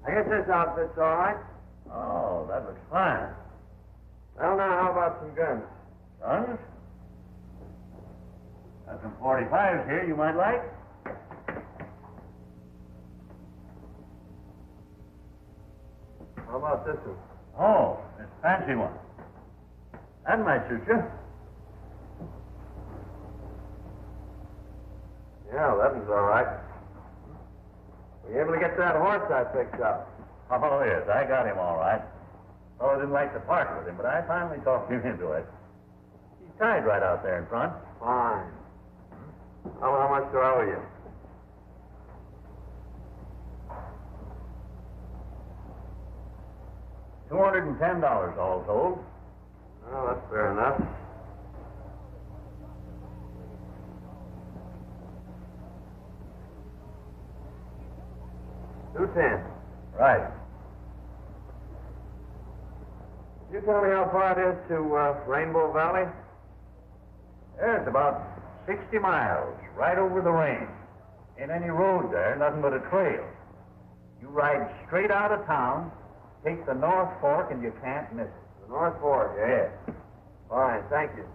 I guess this outfit's all right. Oh, that looks fine. Well, now, how about some guns? Guns? Got some 45s here you might like. How about this one? Oh, this fancy one. That might suit you. Yeah, that one's all right. Were you able to get that horse I picked up? Oh, yes, I got him all right. Oh, I didn't like to part with him, but I finally talked him into it. He's tied right out there in front. Fine. Well, how much do I owe you? $210 all told. Well, that's fair enough. $210. Right. Can you tell me how far it is to Rainbow Valley? Yeah, it's about 60 miles, right over the range. Ain't any road there, nothing but a trail. You ride straight out of town, take the North Fork, and you can't miss it. The North Fork, eh? Yeah. Fine, thank you.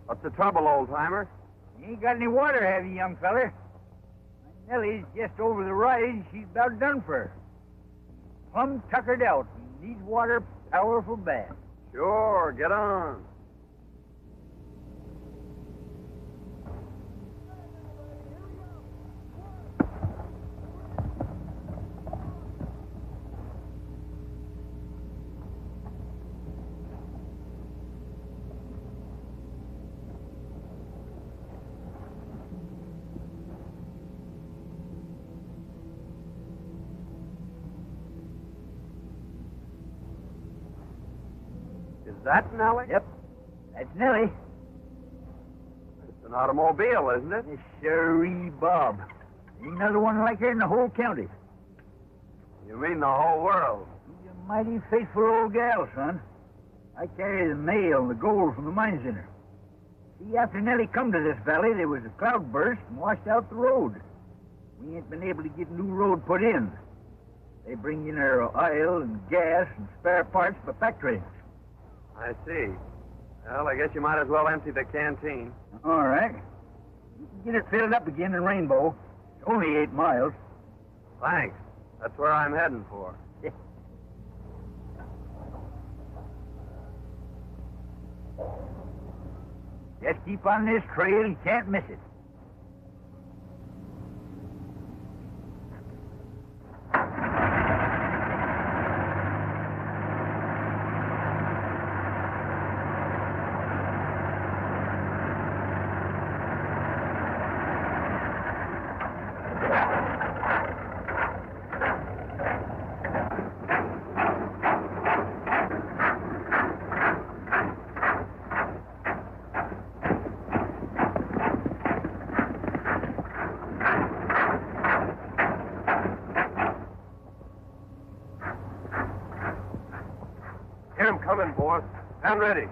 What's the trouble, old-timer? You ain't got any water, have you, young feller? My Nellie's just over the rise. She's about done for. Plumb tuckered out. Needs water powerful bad. Sure, get on. Is that Nellie? Yep, that's Nellie. It's an automobile, isn't it? Yes, sirree, Bob. Ain't another one like her in the whole county. You mean the whole world? She's a mighty faithful old gal, son. I carry the mail and the gold from the mines in her. See, after Nellie come to this valley, there was a cloudburst and washed out the road. We ain't been able to get new road put in. They bring in her oil and gas and spare parts for pack trains. I see. Well, I guess you might as well empty the canteen. All right. You can get it filled up again in Rainbow. It's only 8 miles. Thanks. That's where I'm heading for. Just keep on this trail. You can't miss it. Here I'm coming, boss. I'm ready.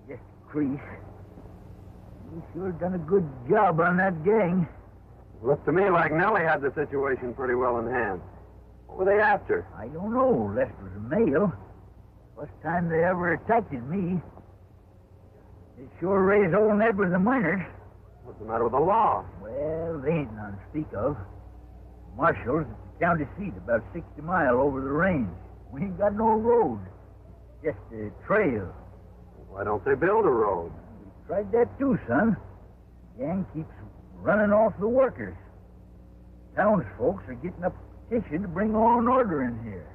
Just a crease. We sure done a good job on that gang. Looked to me like Nellie had the situation pretty well in hand. What were they after? I don't know, unless it was a male. First time they ever attacked me. They sure raised old Ned with the miners. What's the matter with the law? Well, they ain't none to speak of. Marshall's at the county seat, about 60 mile over the range. We ain't got no road. Just a trail. Why don't they build a road? We tried that too, son. The gang keeps running off the workers. Townsfolk are getting up a petition to bring law and order in here.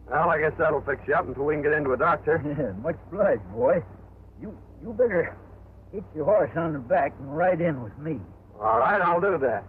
Well, I guess that'll fix you up until we can get into a doctor. Much obliged, boy. You better get your horse on the back and ride in with me. All right, I'll do that.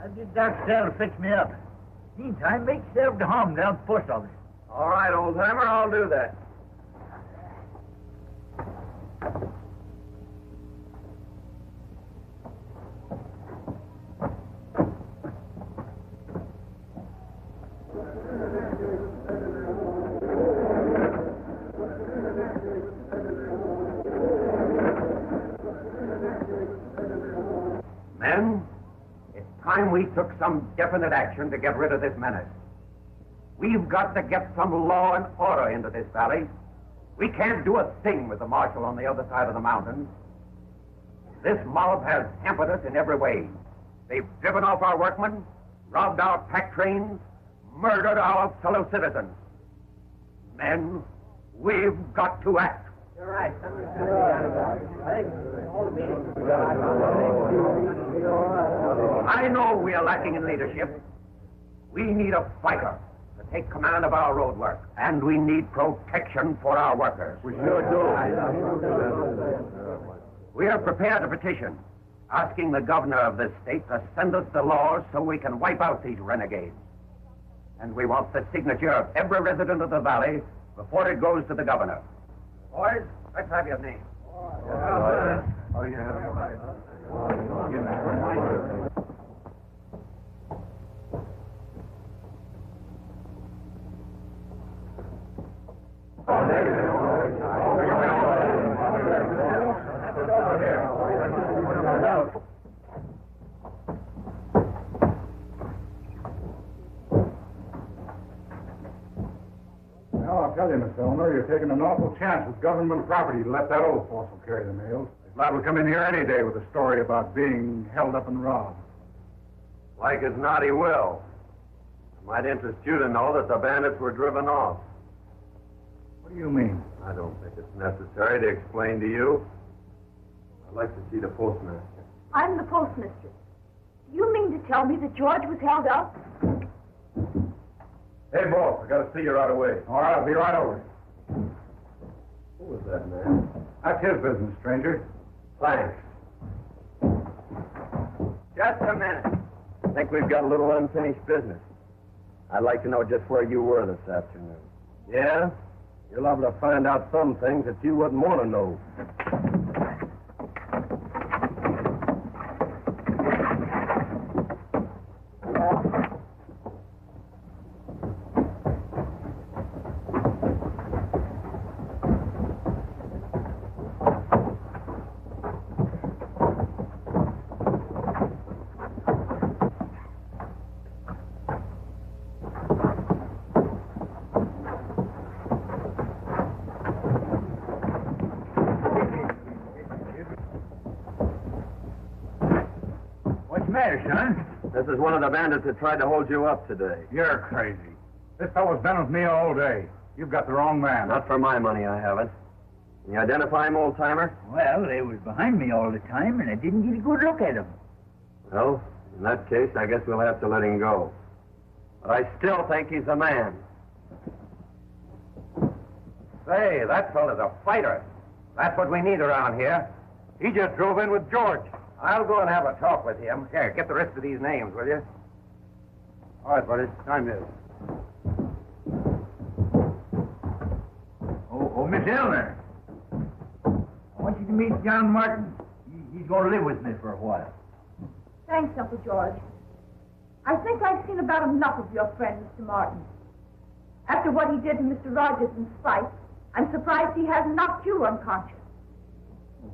I'll get Doc Sal to fix me up. Meantime, make yourself to home down at the post office. All right, old timer, I'll do that. Men, it's time we took some definite action to get rid of this menace. We've got to get some law and order into this valley. We can't do a thing with the marshal on the other side of the mountains. This mob has hampered us in every way. They've driven off our workmen, robbed our pack trains, murdered our fellow citizens. Men, we've got to act. You're right. I know we are lacking in leadership. We need a fighter to take command of our road work, and we need protection for our workers. We sure do. We have prepared a petition asking the governor of this state to send us the laws so we can wipe out these renegades. And we want the signature of every resident of the valley before it goes to the governor. Boys, let's have your name. Oh, yeah. Well, I'll tell you, Miss Eleanor, you're taking an awful chance with government property to let that old fossil carry the mails. His lad will come in here any day with a story about being held up and robbed. Like as not, he will. It might interest you to know that the bandits were driven off. What do you mean? I don't think it's necessary to explain to you. I'd like to see the postmaster. I'm the postmistress. Do you mean to tell me that George was held up? Hey, boss, I gotta see you right away. All right, I'll be right over. Who was that man? That's his business, stranger. Thanks. Just a minute. I think we've got a little unfinished business. I'd like to know just where you were this afternoon. Yeah? You're liable to find out some things that you wouldn't want to know. Son? This is one of the bandits that tried to hold you up today. You're crazy. This fellow's been with me all day. You've got the wrong man. Not for my money, I haven't. Can you identify him, old-timer? Well, they was behind me all the time, and I didn't get a good look at them. Well, in that case, I guess we'll have to let him go. But I still think he's a man. Say, that fella's a fighter. That's what we need around here. He just drove in with George. I'll go and have a talk with him. Here, get the rest of these names, will you? All right, buddy. Time is. Oh, Miss Eleanor. I want you to meet John Martin. He's going to live with me for a while. Thanks, Uncle George. I think I've seen about enough of your friend, Mr. Martin. After what he did to Mr. Rogers in spite, I'm surprised he hasn't knocked you unconscious.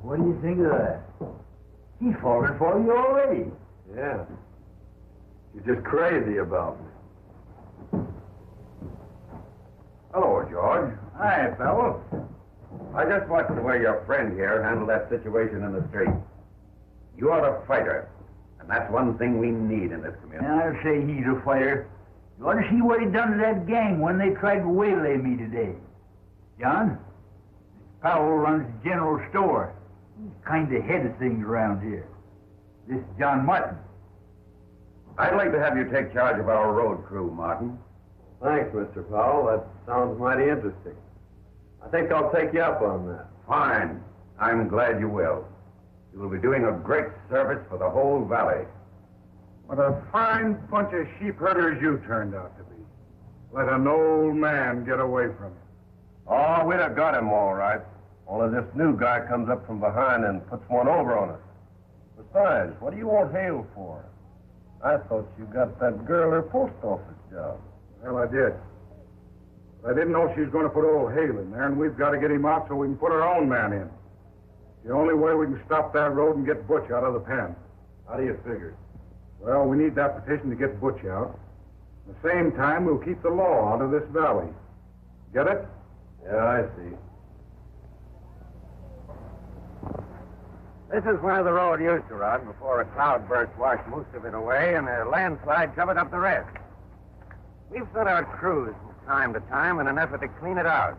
What do you think of that? He's fallen for you already. Yeah. You're just crazy about me. Hello, George. Hi, fellow. I just watched the way your friend here handled that situation in the street. You are a fighter, and that's one thing we need in this community. And I'll say he's a fighter. You ought to see what he done to that gang when they tried to waylay me today. John, this Powell runs the general store. He's kind of head of things around here. This is John Martin. I'd like to have you take charge of our road crew, Martin. Thanks, Mr. Powell. That sounds mighty interesting. I think I'll take you up on that. Fine. I'm glad you will. You will be doing a great service for the whole valley. What a fine bunch of sheep herders you turned out to be. Let an old man get away from you. Oh, we'd have got him all right. Only this new guy comes up from behind and puts one over on us. Besides, what do you want Hale for? I thought you got that girl her post office job. Well, I did. But I didn't know she was going to put old Hale in there, and we've got to get him out so we can put our own man in. The only way we can stop that road and get Butch out of the pen. How do you figure? Well, we need that petition to get Butch out. At the same time, we'll keep the law out of this valley. Get it? Yeah, I see. This is where the road used to run before a cloudburst washed most of it away and a landslide covered up the rest. We've sent out crews from time to time in an effort to clean it out.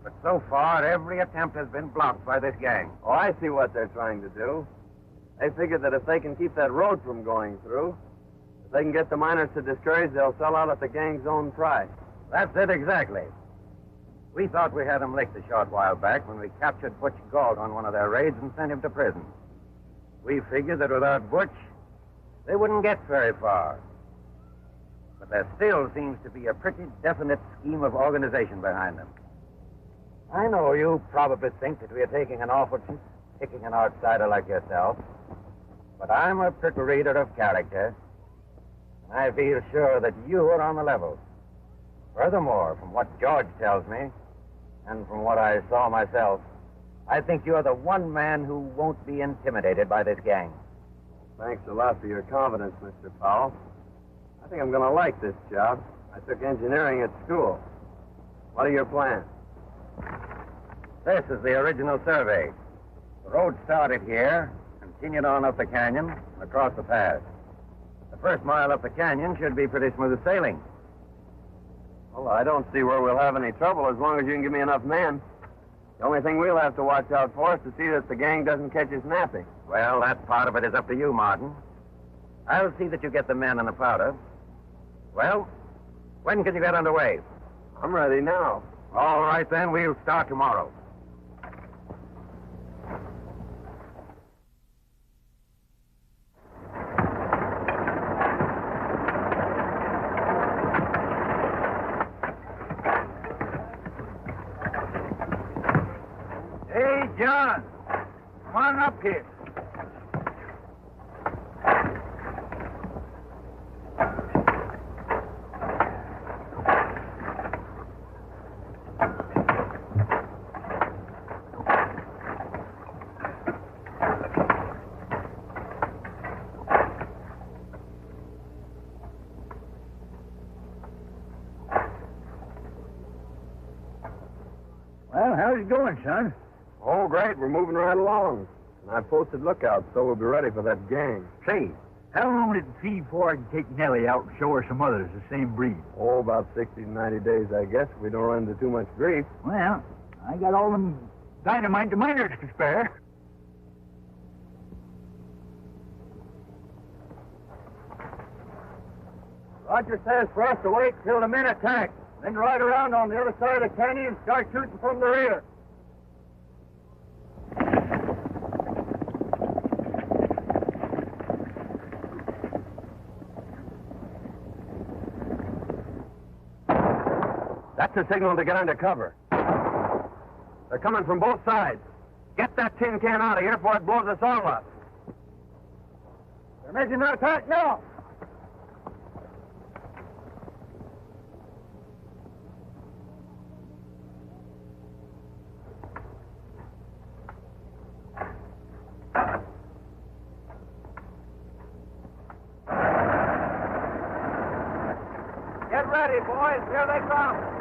But so far, every attempt has been blocked by this gang. Oh, I see what they're trying to do. They figure that if they can keep that road from going through, if they can get the miners to discourage, they'll sell out at the gang's own price. That's it exactly. We thought we had him licked a short while back when we captured Butch Galt on one of their raids and sent him to prison. We figured that without Butch, they wouldn't get very far. But there still seems to be a pretty definite scheme of organization behind them. I know you probably think that we are taking an awful chance picking an outsider like yourself, but I'm a pretty reader of character, and I feel sure that you are on the level. Furthermore, from what George tells me, and from what I saw myself, I think you're the one man who won't be intimidated by this gang. Thanks a lot for your confidence, Mr. Powell. I think I'm going to like this job. I took engineering at school. What are your plans? This is the original survey. The road started here, continued on up the canyon, and across the pass. The first mile up the canyon should be pretty smooth sailing. Well, I don't see where we'll have any trouble as long as you can give me enough men. The only thing we'll have to watch out for is to see that the gang doesn't catch us napping. Well, that part of it is up to you, Martin. I'll see that you get the men and the powder. Well, when can you get underway? I'm ready now. All right, then. We'll start tomorrow. Hey, John. Come on up here. Well, how's it going, son? Oh, great. We're moving right along. And I posted lookouts, so we'll be ready for that gang. Say, how long did it feed before I can take Nellie out and show her some others the same breed? Oh, about 60 to 90 days, I guess, if we don't run into too much grief. Well, I got all them dynamite the miners to spare. Roger says for us to wait till the men attack, then ride around on the other side of the canyon and start shooting from the rear. That's a signal to get under cover. They're coming from both sides. Get that tin can out of here before it blows us all up. They're making an attack now. Get ready, boys. Here they come.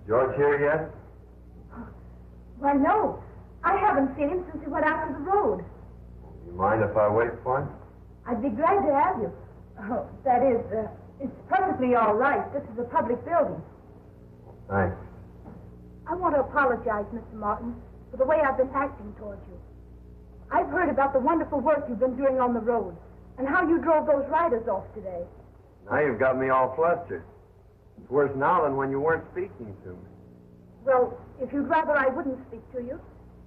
George here yet? Why, no. I haven't seen him since he went out to the road. You mind if I wait for him? I'd be glad to have you. Oh, that is, it's perfectly all right. This is a public building. Thanks. I want to apologize, Mr. Martin, for the way I've been acting towards you. I've heard about the wonderful work you've been doing on the road and how you drove those riders off today. Now you've got me all flustered. It's worse now than when you weren't speaking to me. Well, if you'd rather I wouldn't speak to you,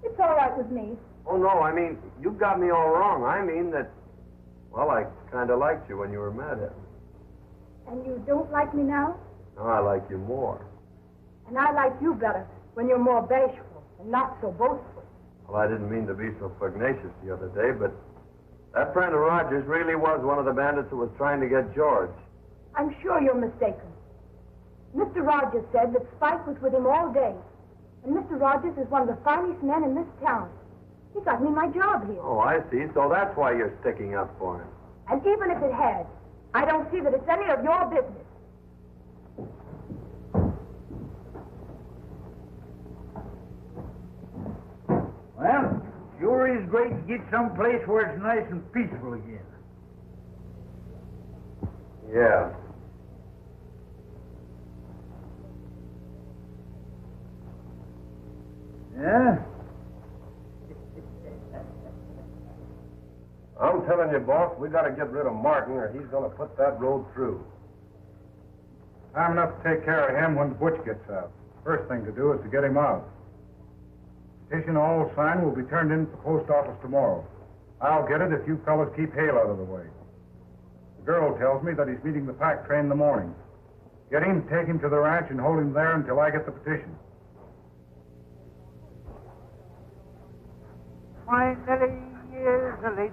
it's all right with me. Oh, no, I mean, you've got me all wrong. I mean that, well, I kind of liked you when you were mad at me. And you don't like me now? Now I like you more. And I like you better when you're more bashful and not so boastful. Well, I didn't mean to be so pugnacious the other day, but that friend of Roger's really was one of the bandits who was trying to get George. I'm sure you're mistaken. Mr. Rogers said that Spike was with him all day. And Mr. Rogers is one of the finest men in this town. He got me my job here. Oh, I see. So that's why you're sticking up for him. And even if it had, I don't see that it's any of your business. Well, sure is great to get someplace where it's nice and peaceful again. Yeah. Yeah? I'm telling you, boss, we got to get rid of Martin or he's going to put that road through. Time enough to take care of him when Butch gets out. First thing to do is to get him out. Petition all signed will be turned in at the post office tomorrow. I'll get it if you fellas keep Hale out of the way. The girl tells me that he's meeting the pack train in the morning. Get him, take him to the ranch, and hold him there until I get the petition. My Nellie is a lady.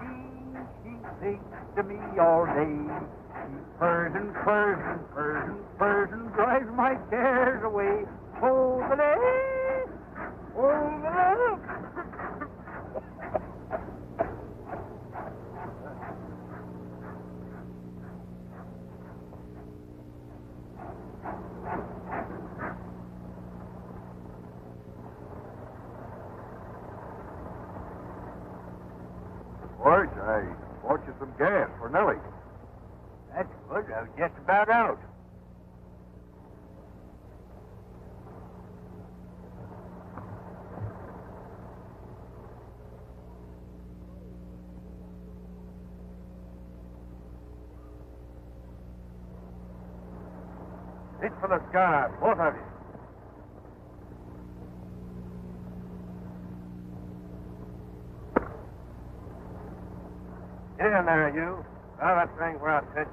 She sings to me all day. She purrs and purrs and purrs and purrs and drives my cares away. Oh, the day! Oh, the day! George, I bought you some gas for Nellie. That's good. I was just about out. Reach for the sky, both of you. Get in there, you. Now that thing where I pitched.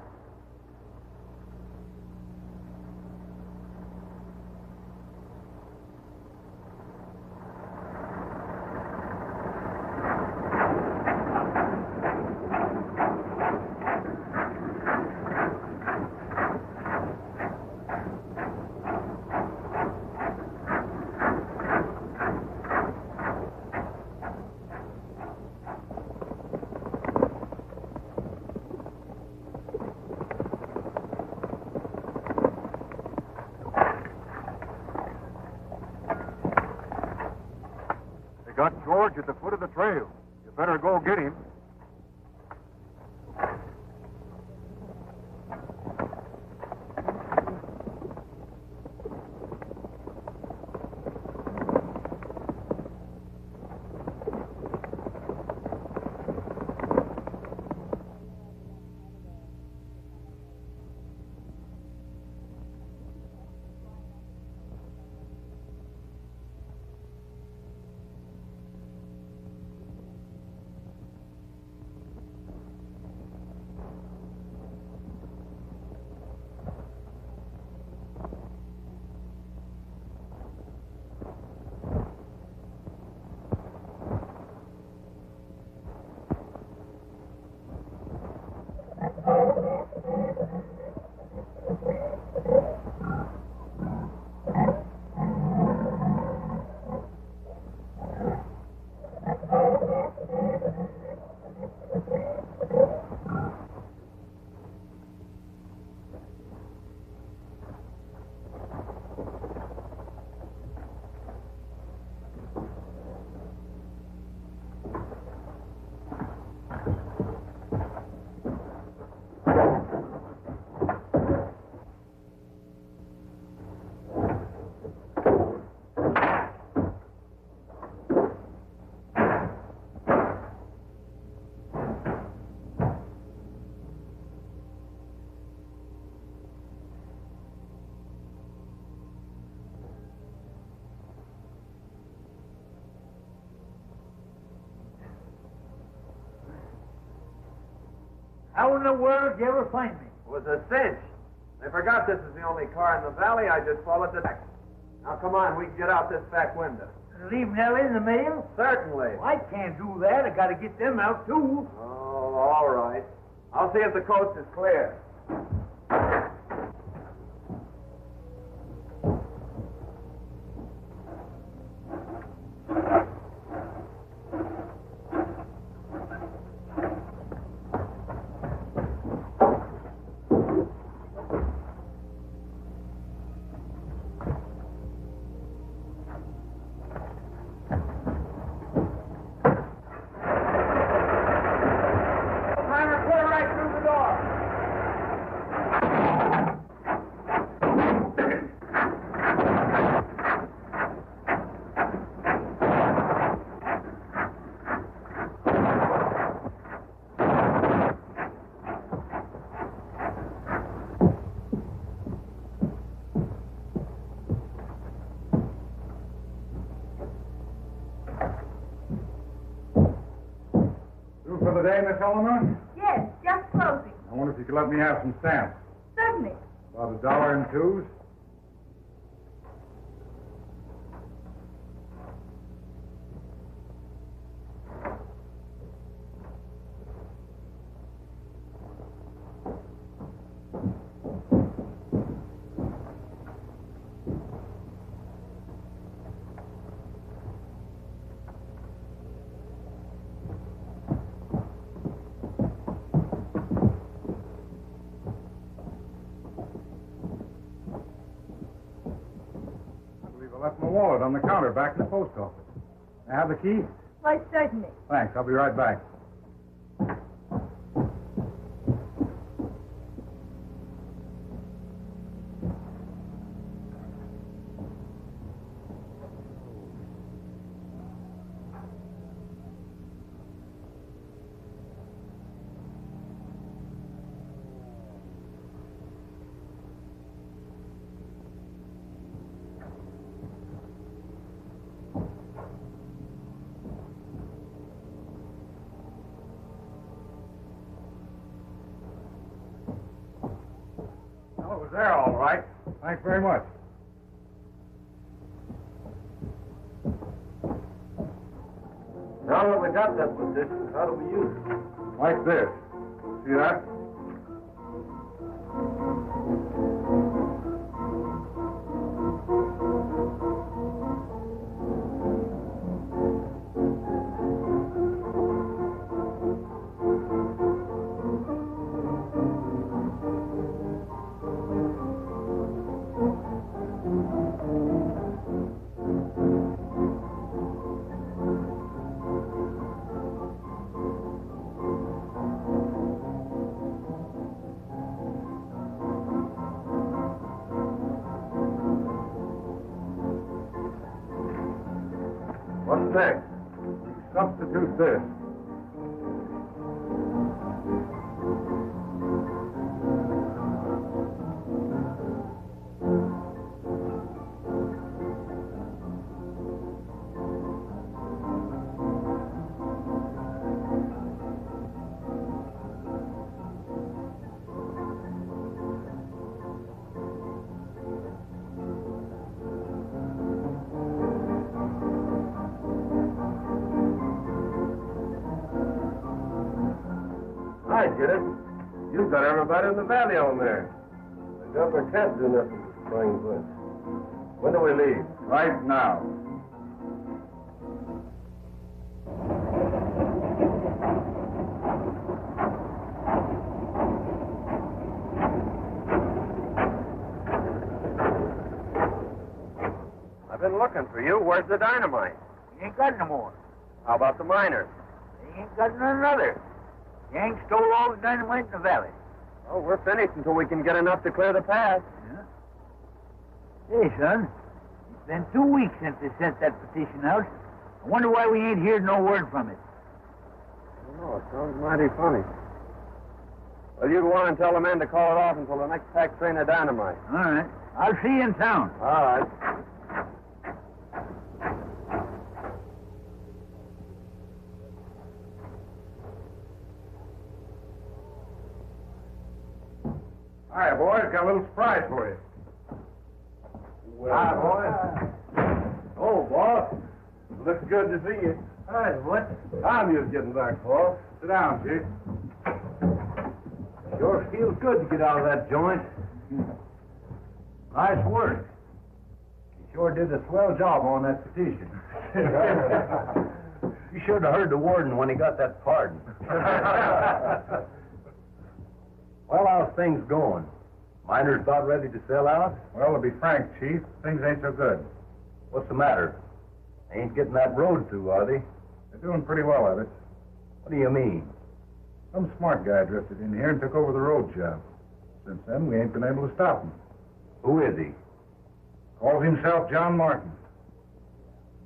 Got George at the foot of the trail. You better go get him. How in the world did you ever find me? It was a cinch. I forgot this is the only car in the valley. I just followed the back. Now, come on. We can get out this back window. Leave Nellie in the mail? Certainly. Well, I can't do that. I got to get them out, too. Oh, all right. I'll see if the coast is clear. the day, Miss Eleanor? Yes, just closing. I wonder if you could let me have some stamps. Certainly. About $1 in twos. I left my wallet on the counter back in the post office. May I have the key? Why, certainly. Thanks. I'll be right back. Well, it was there all right. Thanks very much. Now that we got that position, how do we use it? Like this. See that? What's next? Substitute this. I get it. You've got everybody in the valley on there. The governor can't do nothing to spring bush. When do we leave? Right now. I've been looking for you. Where's the dynamite? We ain't got no more. How about the miners? They ain't got none other. Gang stole all the dynamite in the valley. Oh, we're finished until we can get enough to clear the path. Yeah. Hey, son, it's been 2 weeks since they sent that petition out. I wonder why we ain't heard no word from it. I don't know. It sounds mighty funny. Well, you'd want to tell the men to call it off until the next pack train of dynamite. All right. I'll see you in town. All right. Hi, boys. Got a little surprise for you. Well, hi, boy. Oh, boss. Looks good to see you. Hi, what? I'm just getting back, boss. Sit down, Chief. Sure feels good to get out of that joint. Nice work. You sure did a swell job on that petition. You should have heard the warden when he got that pardon. Well, how's things going? Miners about ready to sell out? Well, to be frank, Chief, things ain't so good. What's the matter? They ain't getting that road through, are they? They're doing pretty well at it. What do you mean? Some smart guy drifted in here and took over the road job. Since then, we ain't been able to stop him. Who is he? Calls himself John Martin.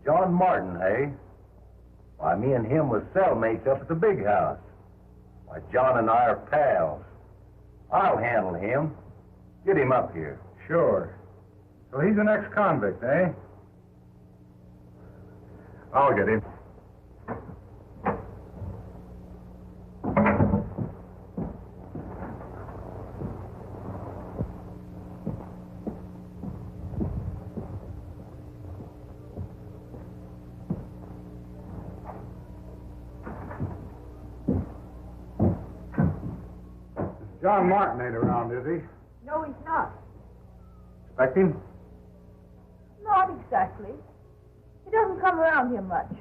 John Martin, eh? Why, me and him was cellmates up at the big house. Why, John and I are pals. I'll handle him. Get him up here. Sure. So he's an ex-convict, eh? I'll get him. John Martin ain't around, is he? No, he's not. Expect him? Not exactly. He doesn't come around here much.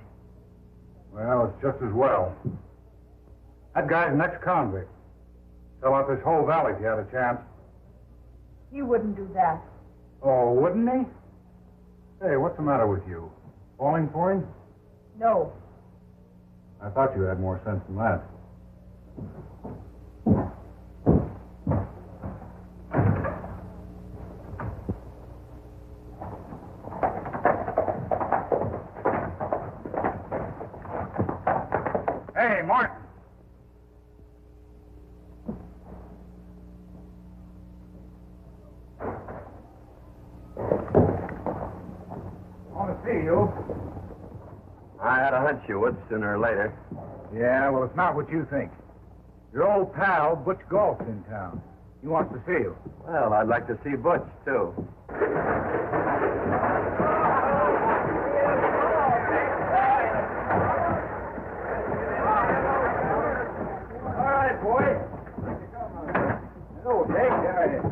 Well, it's just as well. That guy's an ex-convict. Sell out this whole valley if he had a chance. He wouldn't do that. Oh, wouldn't he? Hey, what's the matter with you? Falling for him? No. I thought you had more sense than that. Hey, Martin. Want to see you. I had a hunch you would sooner or later. Yeah, well, it's not what you think. Your old pal, Butch Galt's in town. He wants to see you. Well, I'd like to see Butch, too. All right, boy. Hello, Jake. There it is.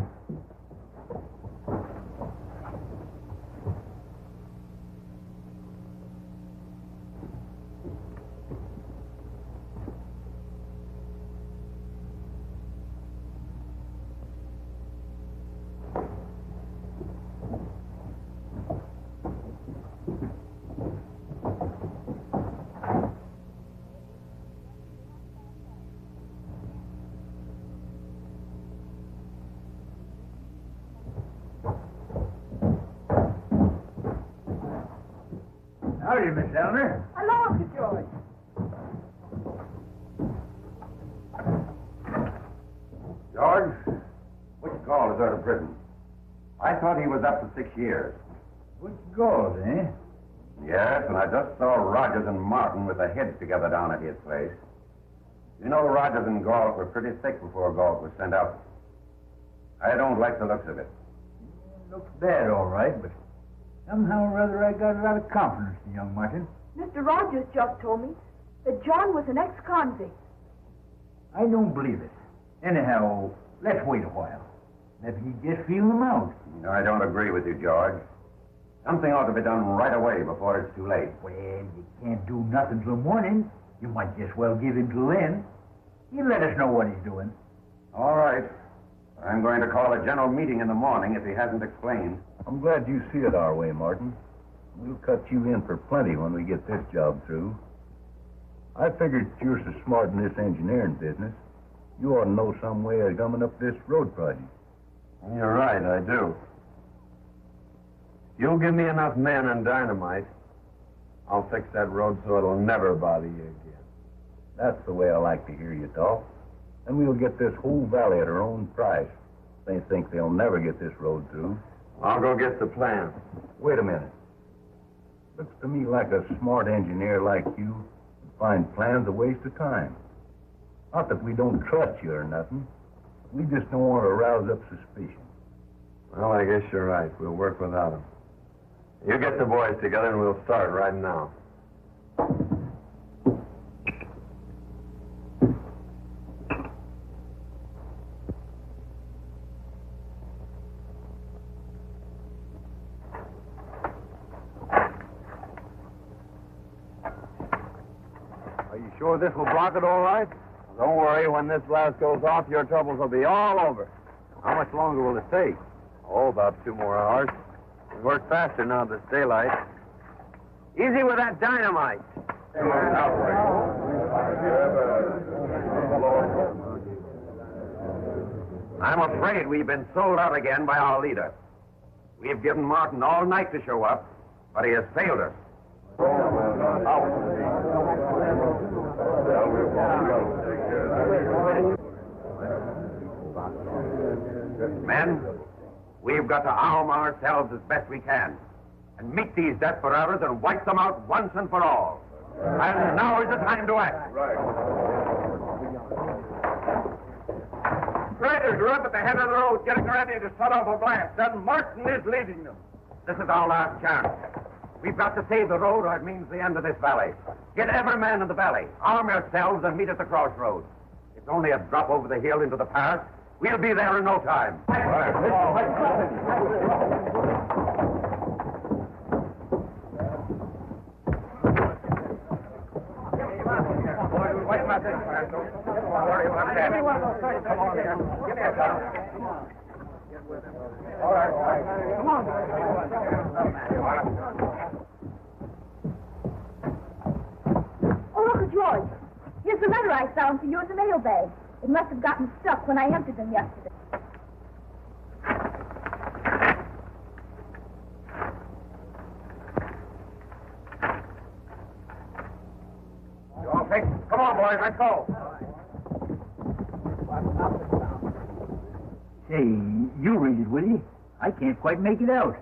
Howdy, Miss Eleanor. Hello, Uncle George. George, which Galt is out of prison? I thought he was up for 6 years. Butch Galt, eh? Yes, and I just saw Rogers and Martin with their heads together down at his place. You know, Rogers and Galt were pretty thick before Galt was sent out. I don't like the looks of it. Looks bad, all right, but somehow or other I got a lot of confidence in young Martin. Mr. Rogers just told me that John was an ex-convict. I don't believe it. Anyhow, let's wait a while. Maybe he just feel him out. No, I don't agree with you, George. Something ought to be done right away before it's too late. Well, you can't do nothing till morning. You might just well give him till then. He'll let us know what he's doing. All right. I'm going to call a general meeting in the morning if he hasn't explained. I'm glad you see it our way, Martin. We'll cut you in for plenty when we get this job through. I figured you're so smart in this engineering business, you ought to know some way of gumming up this road project. You're right, I do. You'll give me enough men and dynamite, I'll fix that road so it'll never bother you again. That's the way I like to hear you talk. And we'll get this whole valley at our own price. They think they'll never get this road through. I'll go get the plan. Wait a minute. Looks to me like a smart engineer like you would find plans a waste of time. Not that we don't trust you or nothing. We just don't want to rouse up suspicion. Well, I guess you're right. We'll work without them. You get the boys together and we'll start right now. Are you sure this will block it all right? Don't worry. When this blast goes off, your troubles will be all over. How much longer will it take? Oh, about 2 more hours. We work faster now that it's daylight. Easy with that dynamite. I'm afraid we've been sold out again by our leader. We've given Martin all night to show up, but he has failed us. Men, we've got to arm ourselves as best we can and meet these desperados and wipe them out once and for all. And now is the time to act. Riders are up at the head of the road getting ready to set off a blast, and Martin is leading them. This is our last chance. We've got to save the road or it means the end of this valley. Get every man in the valley. Arm yourselves and meet at the crossroads. It's only a drop over the hill into the pass, We'll be there in no time. Oh, Uncle George, here's the letter I found for you in the mailbag. It must have gotten stuck when I emptied them yesterday. You all take? Come on, boys, let's go. Say, you read it, will you? I can't quite make it out.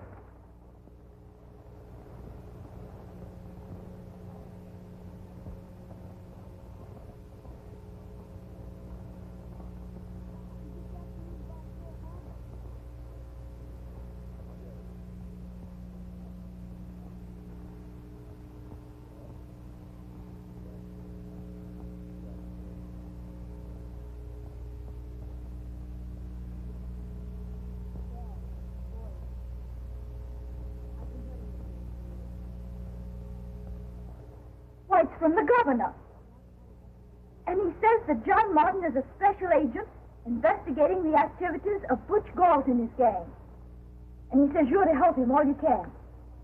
Why, it's from the governor. And he says that John Martin is a special agent investigating the activities of Butch Galt and his gang. And he says you're to help him all you can.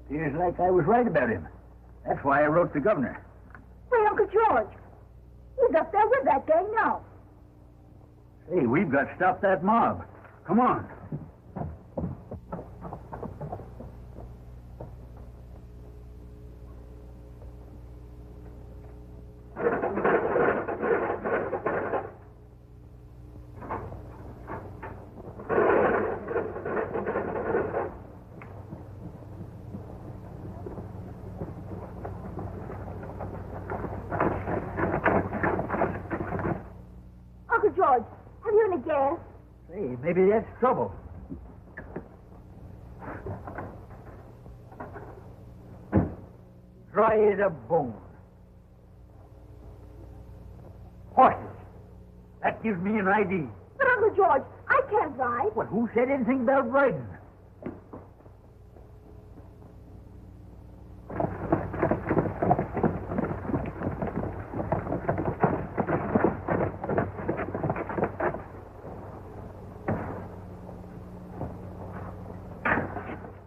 Seems like I was right about him. That's why I wrote the governor. Why, Uncle George, he's up there with that gang now. Hey, we've got to stop that mob. Come on. Uncle George, have you any gas? Hey, maybe that's trouble. Dry as a bone. Horses. That gives me an idea. But, Uncle George, I can't ride. Well, who said anything about riding?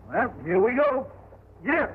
Well, here we go. Get up.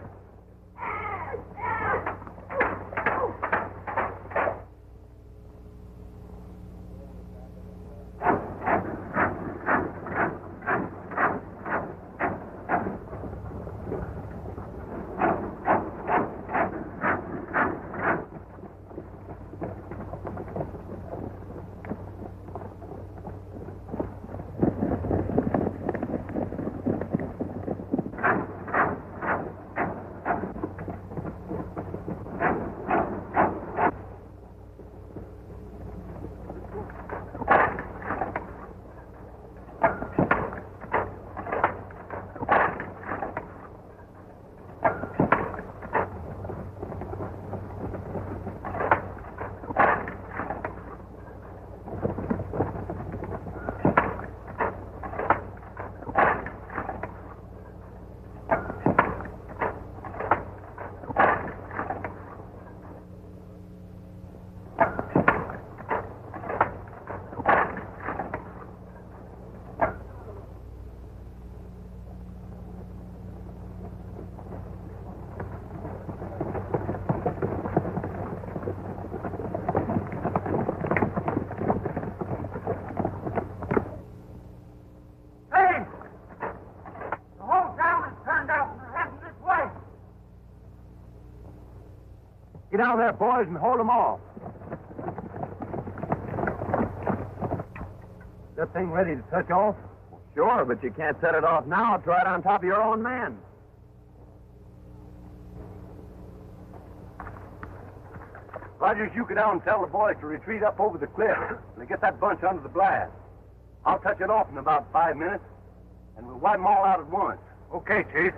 Get down there, boys, and hold them off. That thing ready to touch off? Sure, but you can't set it off now. It's right on top of your own men. Rogers, you go down and tell the boys to retreat up over the cliff and get that bunch under the blast. I'll touch it off in about 5 minutes, and we'll wipe them all out at once. Okay, Chief.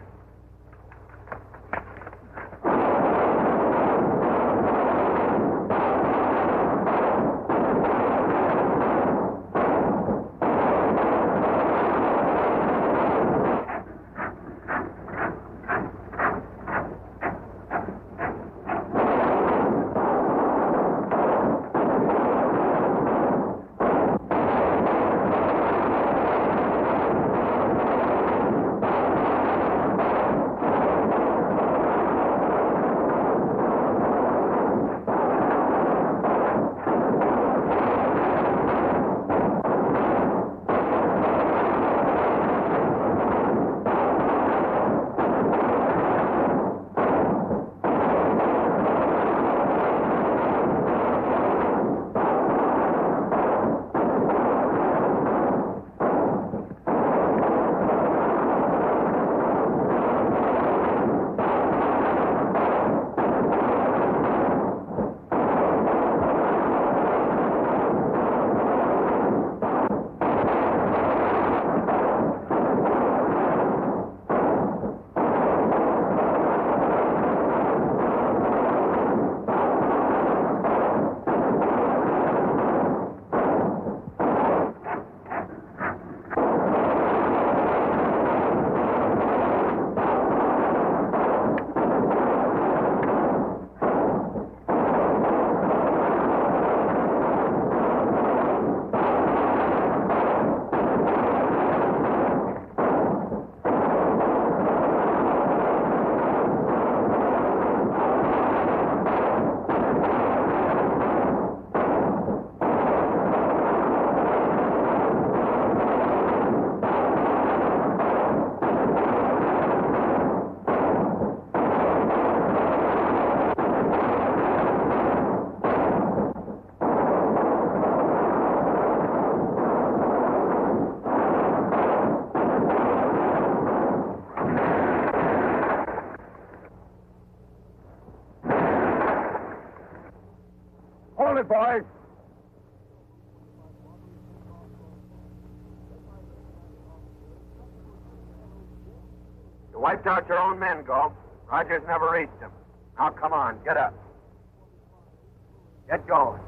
it, boys. You wiped out your own men, Galt. Rogers never reached them. Now, come on, get up. Get going.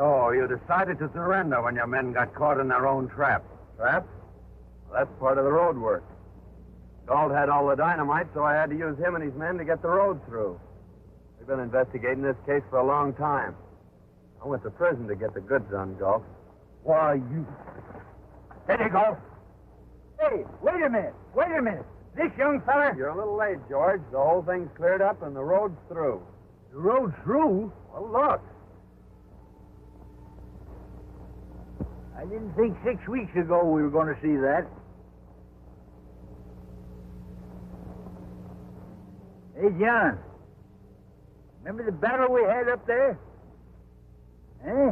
Oh, you decided to surrender when your men got caught in their own trap. Trap? Well, that's part of the road work. Galt had all the dynamite, so I had to use him and his men to get the road through. We've been investigating this case for a long time. I went to prison to get the goods on Galt. Why, you... Steady, Galt. Hey, wait a minute. This young fella... You're a little late, George. The whole thing's cleared up and the road's through. The road's through? Well, look. I didn't think 6 weeks ago we were going to see that. Hey, John. Remember the battle we had up there? Eh?